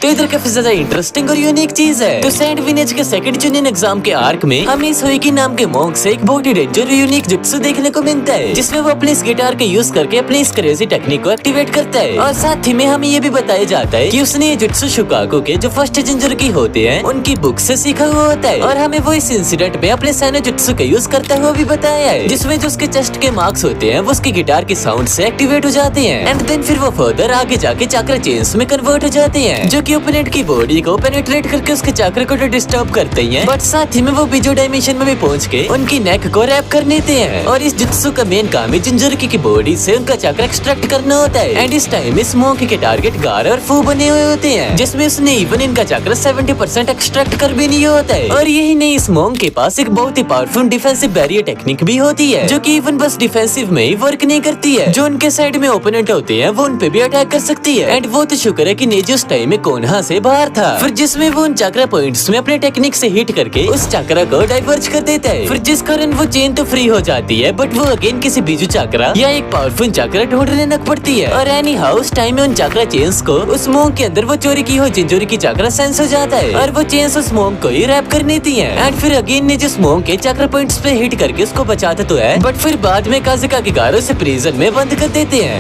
तो इधर काफी ज्यादा इंटरेस्टिंग और यूनिक चीज है। तो सेंट विनेज के सेकंड जूनियर एग्जाम के आर्क में हमें इस होइकी नाम के मॉन्क से एक बहुत ही डेंजर और यूनिक जुत्सु देखने को मिलता है, जिसमें वो अपने इस गिटार के यूज करके अपनी इस क्रेजी टेक्निक को एक्टिवेट करता है। और साथ ही में हमें ये भी बताया जाता है कि उसने ये जुत्सु शिकागो के जो फर्स्ट जिंजरकी होते हैं उनकी बुक से सीखा हुआ होता है। और हमें वो इस इंसिडेंट में अपने सैनो जुत्सु का यूज करता हुआ भी बताया है, जिसमें जो उसके चेस्ट के मार्क्स होते हैं वो उसके गिटार के साउंड से एक्टिवेट हो जाते हैं। एंड देन फिर वो फर्दर आगे जाके चाक्रा चेन्स में कन्वर्ट हो जाते हैं, जो कि ओपोनेंट की बॉडी को पेनिट्रेट करके उसके चाक्रा को डिस्टर्ब करते हैं। बट साथ ही में वो बीजो डायमेंशन में भी पहुंच के उनकी नेक को रैप कर लेते हैं। और इस जुत्सु का मेन काम है जिंजरकी की बॉडी से उनका चाक्रा एक्सट्रैक्ट करना होता है। एंड इस टाइम इस मॉन्क के टारगेट गार और फू बने हुए होते हैं, जिसमें उसने इवन इनका चाक्रा 70% एक्सट्रैक्ट कर भी नहीं होता है। और यही नहीं, इस मॉन्क के पास एक बहुत ही पावरफुल डिफेंसिव बैरियर टेक्निक भी होती है, जो कि इवन बस डिफेंसिव में ही वर्क नहीं करती है। जो उनके साइड में ओपोनेंट होते हैं वो उन पे भी अटैक कर सकती है। एंड वो तो शुक्र है कि नेजी उस टाइम में कोनहा से बाहर था, फिर जिसमें वो उन चाक्रा पॉइंट्स में अपने टेक्निक से हिट करके उस चाक्रा को डाइवर्ज कर देता है, फिर जिस कारण वो चेन तो फ्री हो जाती है, बट वो अगेन किसी बीजू चाक्रा या एक पावरफुल चाक्रा ढूंढने लग पड़ती है। और एनी हाउ उस टाइम में उन चाक्रा चेन्स को उस मॉन्क के अंदर वो चोरी की हो जिंजोरी की चाक्रा सेंस हो जाता है, और वो चेन्स उस मॉन्क को ही रैप कर लेती है। एंड फिर अगेन ने जिस मॉन्क के चाक्रा पॉइंट्स पे हिट करके उसको बचाता तो है, बट फिर बाद में काज़ुका के गारों से प्रिजन में बंद कर देते हैं।